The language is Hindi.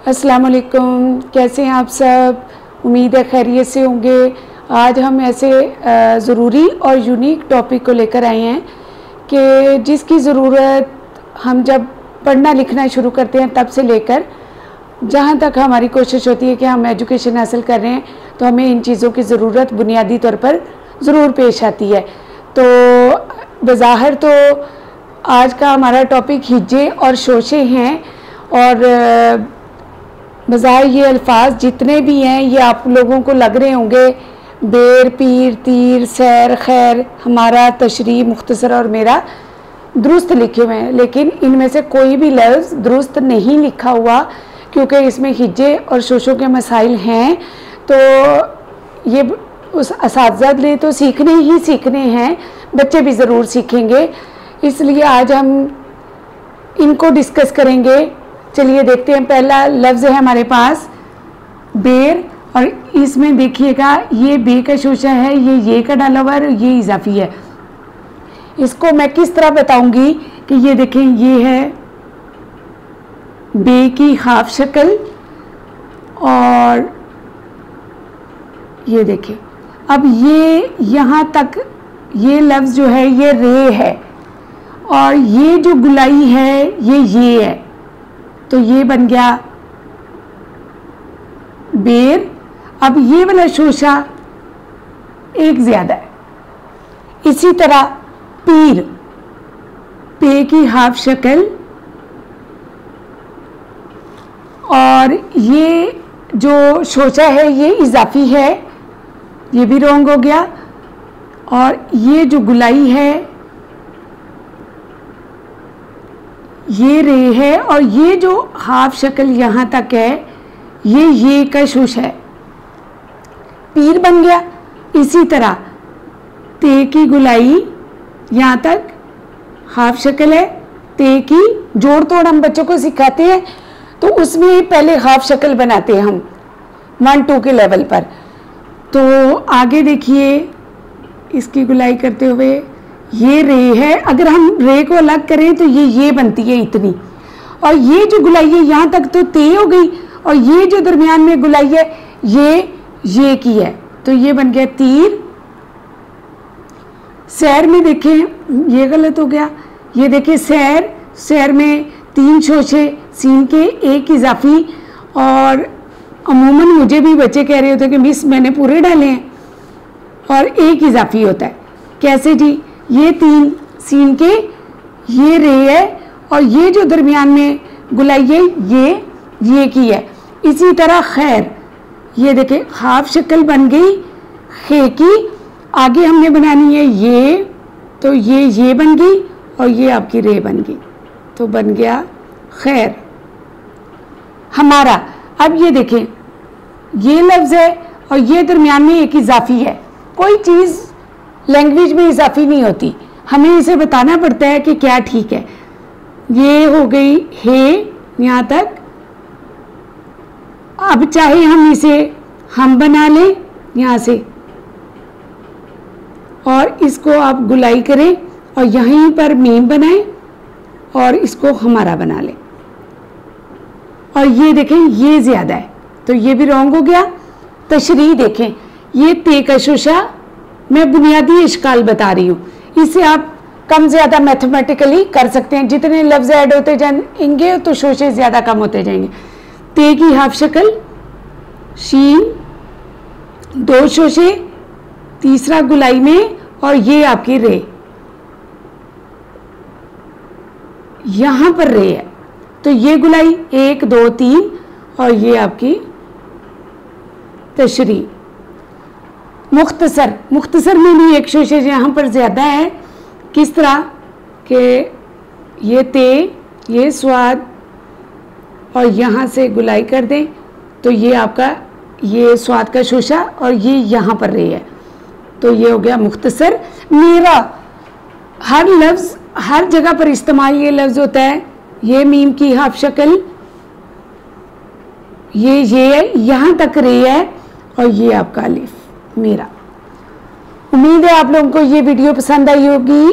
अस्सलाम वालेकुम, कैसे हैं आप सब। उम्मीद है खैरियत से होंगे। आज हम ऐसे ज़रूरी और यूनिक टॉपिक को लेकर आए हैं कि जिसकी ज़रूरत हम जब पढ़ना लिखना शुरू करते हैं तब से लेकर जहाँ तक हमारी कोशिश होती है कि हम एजुकेशन हासिल कर रहे हैं तो हमें इन चीज़ों की ज़रूरत बुनियादी तौर पर ज़रूर पेश आती है। तो बज़ाहिर तो आज का हमारा टॉपिक हिज्जे और शोशे हैं और बज़ाहिर ये अल्फाज जितने भी हैं ये आप लोगों को लग रहे होंगे बेर, पीर, तीर, सैर, खैर, हमारा, तशरीह, मुख्तसर और मेरा दुरुस्त लिखे हुए हैं, लेकिन इनमें से कोई भी लफ्ज़ दुरुस्त नहीं लिखा हुआ क्योंकि इसमें हिज्जे और शोशों के मसाइल हैं। तो ये उस असातिज़ा ने तो सीखने ही सीखने हैं, बच्चे भी ज़रूर सीखेंगे, इसलिए आज हम इनको डिस्कस करेंगे। चलिए देखते हैं। पहला लफ्ज़ है हमारे पास बेर और इसमें देखिएगा ये बे का शोशा है, ये का डाला हुआ है और ये इजाफी है। इसको मैं किस तरह बताऊंगी कि ये देखें ये है बे की हाफ शक्ल और ये देखें अब ये यहाँ तक ये लफ्ज़ जो है ये रे है और ये जो गुलाई है ये है, तो ये बन गया बेर। अब ये वाला शोशा एक ज़्यादा है। इसी तरह पीर, पे की हाफ शक्ल और ये जो शोशा है ये इजाफी है, ये भी रॉन्ग हो गया। और ये जो गुलाई है ये रे है और ये जो हाफ शक्ल यहाँ तक है ये का शोशा है, पीर बन गया। इसी तरह ते की गुलाई यहाँ तक हाफ शक्ल है, ते की जोड़ तोड़ हम बच्चों को सिखाते हैं तो उसमें पहले हाफ शक्ल बनाते हैं हम 1-2 के लेवल पर। तो आगे देखिए इसकी गुलाई करते हुए ये रे है, अगर हम रे को अलग करें तो ये बनती है इतनी, और ये जो गुलाई है यहाँ तक तो ते हो गई और ये जो दरमियान में गुलाई है ये की है, तो ये बन गया तीर। सैर में देखें ये गलत हो गया, ये देखिए सैर में 3 शोशे, सीन के 1 इजाफी, और अमूमन मुझे भी बच्चे कह रहे होते हैं कि मिस मैंने पूरे डाले हैं और 1 इजाफी होता है। कैसे जी, ये 3 सीन के ये रे है और ये जो दरमियान में गुलाई है ये की है। इसी तरह खैर, ये देखें हाफ शक्ल बन गई खे की, आगे हमने बनानी है ये, तो ये बन गई और ये आपकी रे बन गई, तो बन गया खैर हमारा। अब ये देखें ये लफ्ज़ है और ये दरमियान में एक इजाफी है। कोई चीज़ लैंग्वेज में इजाफी नहीं होती, हमें इसे बताना पड़ता है कि क्या ठीक है। ये हो गई हे यहाँ तक। अब चाहे हम इसे हम बना लें यहाँ से और इसको आप गुलाई करें और यहीं पर मीम बनाएं और इसको हमारा बना लें, और ये देखें ये ज़्यादा है तो ये भी रॉन्ग हो गया। तशरीह देखें, ये ते का शोशा मैं बुनियादी इश्काल बता रही हूँ, इसे आप कम ज़्यादा मैथमेटिकली कर सकते हैं। जितने लफ्ज़ ऐड होते जाएंगे तो शोशे ज़्यादा कम होते जाएंगे। ते की हाफ शक्ल, शीन 2 शोशे, तीसरा गुलाई में, और ये आपकी रे, यहाँ पर रे है तो ये गुलाई 1 2 3 और ये आपकी तशरीह। मुख्तसर में भी 1 शोशे यहाँ पर ज़्यादा है। किस तरह के ये ते, ये स्वाद और यहाँ से गुलाई कर दें तो ये आपका ये स्वाद का शोशा और ये यहाँ पर रे है, तो ये हो गया मुख्तसर। मेरा हर लफ्ज़ हर जगह पर इस्तेमाल ये लफ्ज़ होता है। ये मीम की हाफ शक्ल, ये है, यहाँ तक रे है और ये आपका अलिफ मेरा। उम्मीद है आप लोगों को ये वीडियो पसंद आई होगी।